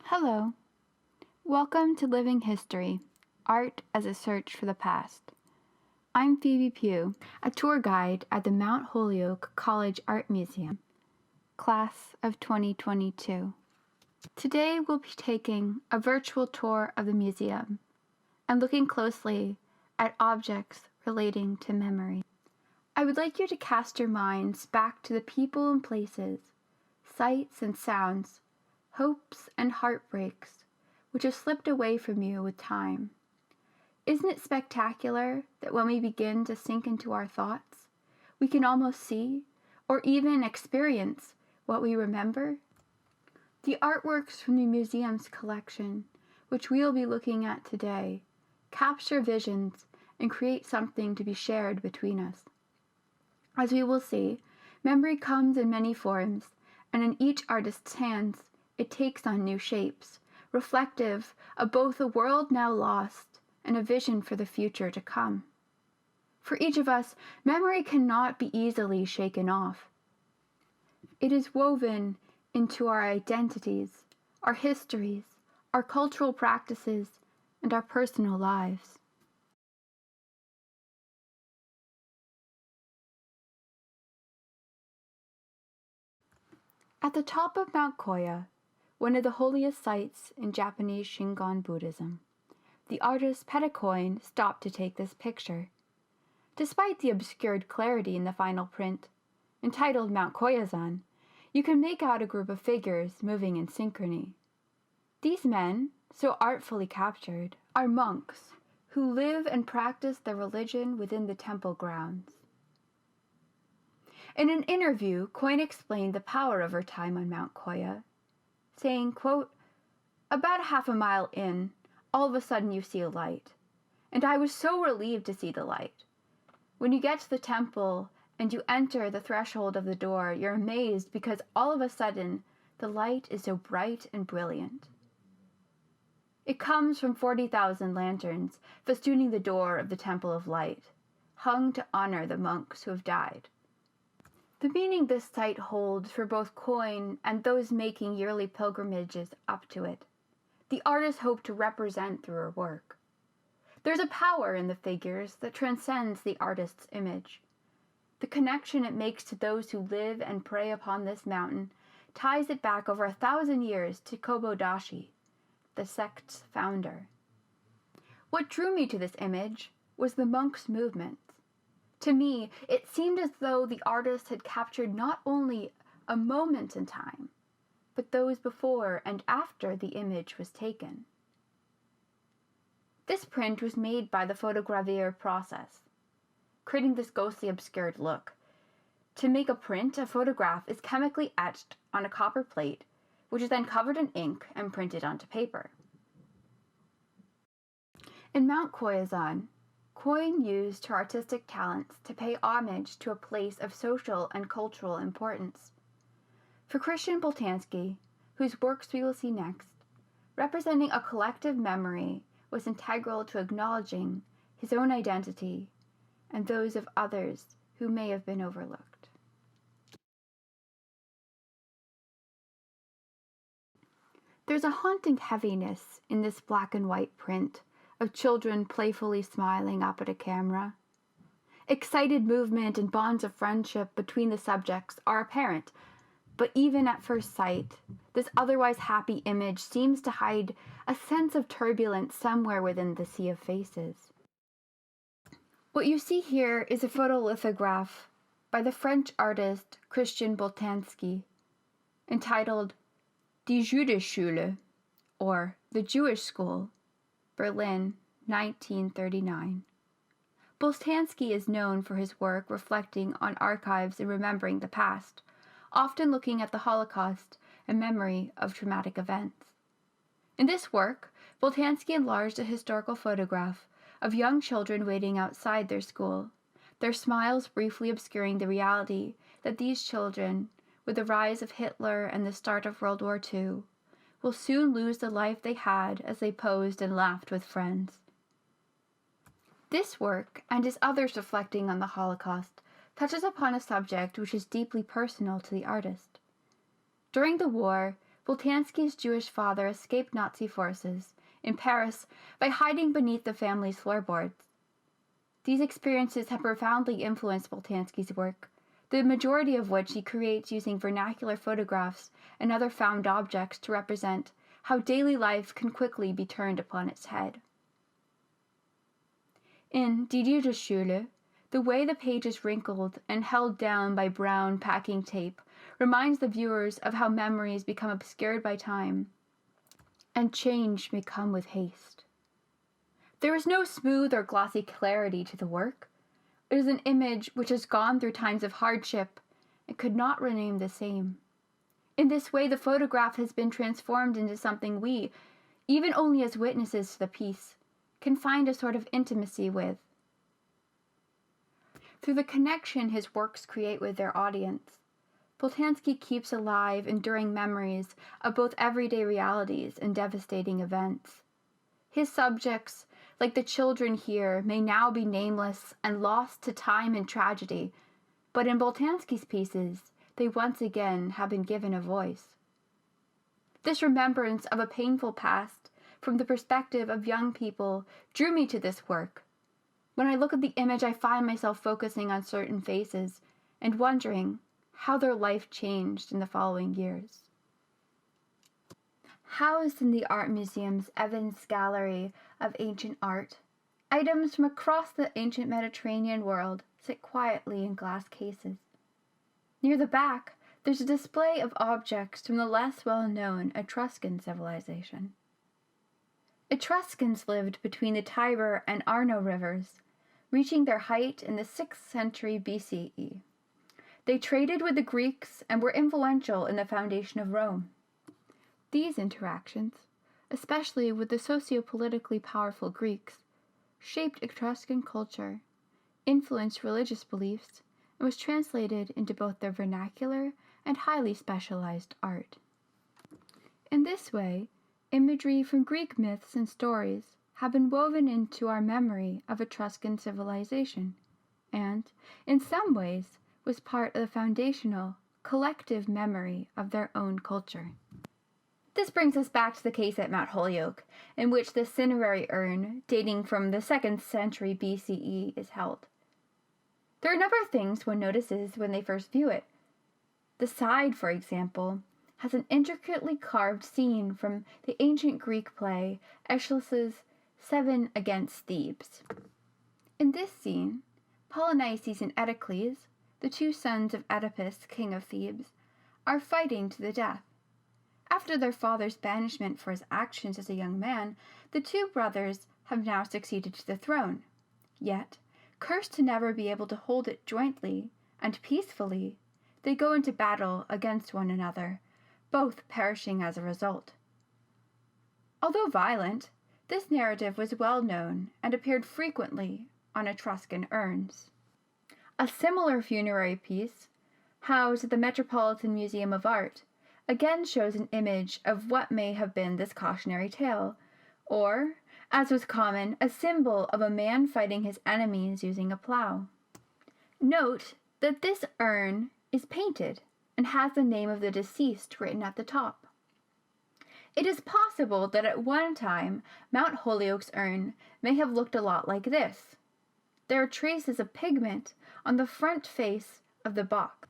Hello. Welcome to Living History, Art as a Search for the Past. I'm Phoebe Pugh, a tour guide at the Mount Holyoke College Art Museum, class of 2022. Today we'll be taking a virtual tour of the museum and looking closely at objects relating to memory. I would like you to cast your minds back to the people and places, sights and sounds, hopes and heartbreaks, which have slipped away from you with time. Isn't it spectacular that when we begin to sink into our thoughts, we can almost see or even experience what we remember? The artworks from the museum's collection, which we'll be looking at today, capture visions and create something to be shared between us. As we will see, memory comes in many forms, and in each artist's hands, it takes on new shapes, reflective of both a world now lost and a vision for the future to come. For each of us, memory cannot be easily shaken off. It is woven into our identities, our histories, our cultural practices, and our personal lives. At the top of Mount Koya, one of the holiest sites in Japanese Shingon Buddhism, the artist Petacoin stopped to take this picture. Despite the obscured clarity in the final print, entitled Mount Koya-Zahn, you can make out a group of figures moving in synchrony. These men, so artfully captured, are monks who live and practice their religion within the temple grounds. In an interview, Koya explained the power of her time on Mount Koya, saying, quote, "About half a mile in, all of a sudden you see a light, and I was so relieved to see the light. When you get to the temple and you enter the threshold of the door, you're amazed because all of a sudden the light is so bright and brilliant. It comes from 40,000 lanterns festooning the door of the Temple of Light, hung to honor the monks who have died." The meaning this site holds for both Koya and those making yearly pilgrimages up to it, the artist hoped to represent through her work. There's a power in the figures that transcends the artist's image. The connection it makes to those who live and pray upon this mountain ties it back over 1,000 years to Kobodashi, the sect's founder. What drew me to this image was the monks' movement. To me, it seemed as though the artist had captured not only a moment in time, but those before and after the image was taken. This print was made by the photogravure process, creating this ghostly obscured look. To make a print, a photograph is chemically etched on a copper plate, which is then covered in ink and printed onto paper. In Mount Koya-Zahn, Koya used her artistic talents to pay homage to a place of social and cultural importance. For Christian Boltanski, whose works we will see next, representing a collective memory was integral to acknowledging his own identity and those of others who may have been overlooked. There's a haunting heaviness in this black and white print of children playfully smiling up at a camera. Excited movement and bonds of friendship between the subjects are apparent, but even at first sight, this otherwise happy image seems to hide a sense of turbulence somewhere within the sea of faces. What you see here is a photolithograph by the French artist Christian Boltanski, entitled Die Judas Shula, or The Jewish School, Berlin, 1939. Boltanski is known for his work reflecting on archives and remembering the past, often looking at the Holocaust and memory of traumatic events. In this work, Boltanski enlarged a historical photograph of young children waiting outside their school, their smiles briefly obscuring the reality that these children, with the rise of Hitler and the start of World War II, will soon lose the life they had as they posed and laughed with friends. This work, and his others reflecting on the Holocaust, touches upon a subject which is deeply personal to the artist. During the war, Boltanski's Jewish father escaped Nazi forces in Paris by hiding beneath the family's floorboards. These experiences have profoundly influenced Boltanski's work, the majority of which he creates using vernacular photographs and other found objects to represent how daily life can quickly be turned upon its head. In Die Judas Shula, the way the page is wrinkled and held down by brown packing tape reminds the viewers of how memories become obscured by time, and change may come with haste. There is no smooth or glossy clarity to the work. It is an image which has gone through times of hardship and could not remain the same. In this way, the photograph has been transformed into something we, even only as witnesses to the piece, can find a sort of intimacy with. Through the connection his works create with their audience, Boltanski keeps alive enduring memories of both everyday realities and devastating events. His subjects, like the children here, may now be nameless and lost to time and tragedy, but in Boltanski's pieces, they once again have been given a voice. This remembrance of a painful past from the perspective of young people drew me to this work. When I look at the image, I find myself focusing on certain faces and wondering how their life changed in the following years. Housed in the Art Museum's Evans Gallery of Ancient Art, items from across the ancient Mediterranean world sit quietly in glass cases. Near the back, there's a display of objects from the less well-known Etruscan civilization. Etruscans lived between the Tiber and Arno rivers, reaching their height in the 6th century BCE. They traded with the Greeks and were influential in the foundation of Rome. These interactions, especially with the socio-politically powerful Greeks, shaped Etruscan culture, influenced religious beliefs, and was translated into both their vernacular and highly specialized art. In this way, imagery from Greek myths and stories have been woven into our memory of Etruscan civilization, and, in some ways, was part of the foundational, collective memory of their own culture. This brings us back to the case at Mount Holyoke, in which the cinerary urn, dating from the 2nd century BCE, is held. There are a number of things one notices when they first view it. The side, for example, has an intricately carved scene from the ancient Greek play Aeschylus's 7 Against Thebes. In this scene, Polynices and Eteocles, the two sons of Oedipus, king of Thebes, are fighting to the death. After their father's banishment for his actions as a young man, the two brothers have now succeeded to the throne. Yet, cursed to never be able to hold it jointly and peacefully, they go into battle against one another, both perishing as a result. Although violent, this narrative was well known and appeared frequently on Etruscan urns. A similar funerary piece, housed at the Metropolitan Museum of Art, again shows an image of what may have been this cautionary tale, or, as was common, a symbol of a man fighting his enemies using a plow. Note that this urn is painted and has the name of the deceased written at the top. It is possible that at one time Mount Holyoke's urn may have looked a lot like this. There are traces of pigment on the front face of the box.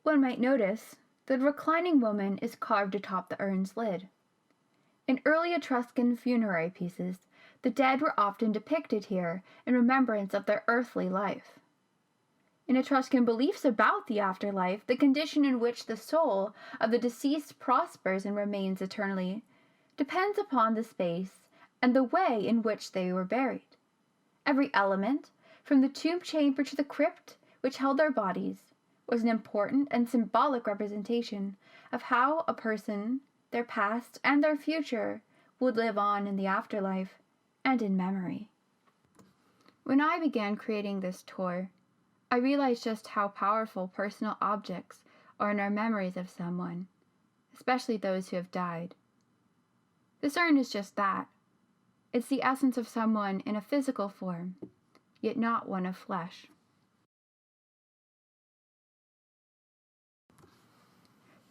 One might notice the reclining woman is carved atop the urn's lid. In early Etruscan funerary pieces, the dead were often depicted here in remembrance of their earthly life. In Etruscan beliefs about the afterlife, the condition in which the soul of the deceased prospers and remains eternally depends upon the space and the way in which they were buried. Every element, from the tomb chamber to the crypt which held their bodies, was an important and symbolic representation of how a person, their past and their future, would live on in the afterlife and in memory. When I began creating this tour, I realized just how powerful personal objects are in our memories of someone, especially those who have died. This urn is just that. It's the essence of someone in a physical form, yet not one of flesh.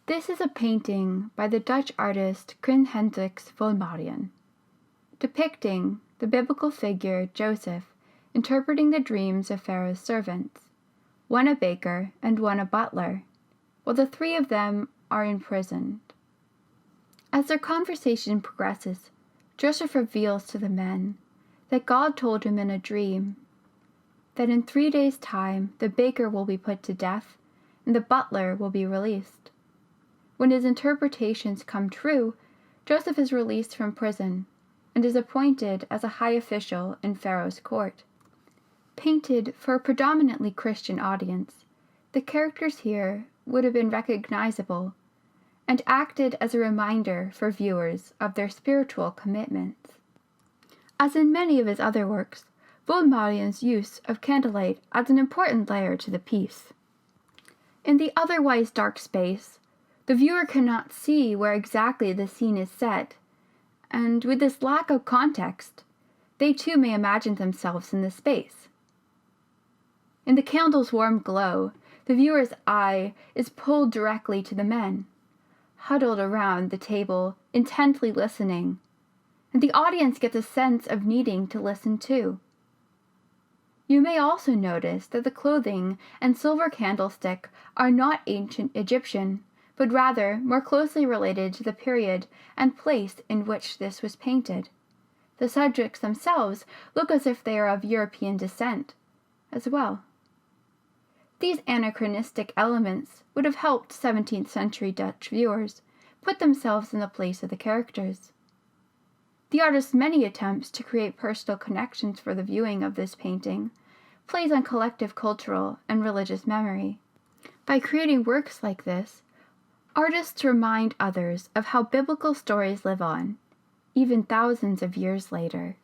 This is a painting by the Dutch artist Krijn Hendricks van Mariën, depicting the biblical figure Joseph interpreting the dreams of Pharaoh's servants, one a baker and one a butler, while the three of them are imprisoned. As their conversation progresses, Joseph reveals to the men that God told him in a dream that in 3 days' time the baker will be put to death and the butler will be released. When his interpretations come true, Joseph is released from prison and is appointed as a high official in Pharaoh's court. Painted for a predominantly Christian audience, the characters here would have been recognizable and acted as a reminder for viewers of their spiritual commitments. As in many of his other works, van Mariën's use of candlelight adds an important layer to the piece. In the otherwise dark space, the viewer cannot see where exactly the scene is set, and with this lack of context, they too may imagine themselves in the space. In the candle's warm glow, the viewer's eye is pulled directly to the men, huddled around the table, intently listening, and the audience gets a sense of needing to listen too. You may also notice that the clothing and silver candlestick are not ancient Egyptian, but rather more closely related to the period and place in which this was painted. The subjects themselves look as if they are of European descent as well. These anachronistic elements would have helped 17th century Dutch viewers put themselves in the place of the characters. The artist's many attempts to create personal connections for the viewing of this painting plays on collective cultural and religious memory. By creating works like this, artists remind others of how biblical stories live on, even thousands of years later.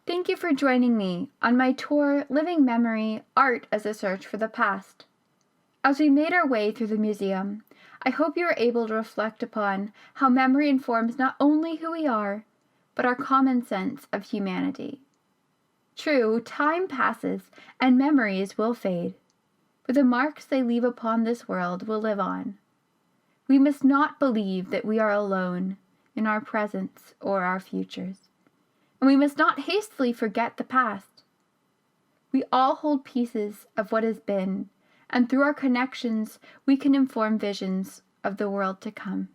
Thank you for joining me on my tour, Living Memory, Art as a Search for the Past. As we made our way through the museum, I hope you were able to reflect upon how memory informs not only who we are, but our common sense of humanity. True, time passes and memories will fade, but the marks they leave upon this world will live on. We must not believe that we are alone in our presents or our futures, and we must not hastily forget the past. We all hold pieces of what has been, and through our connections we can inform visions of the world to come.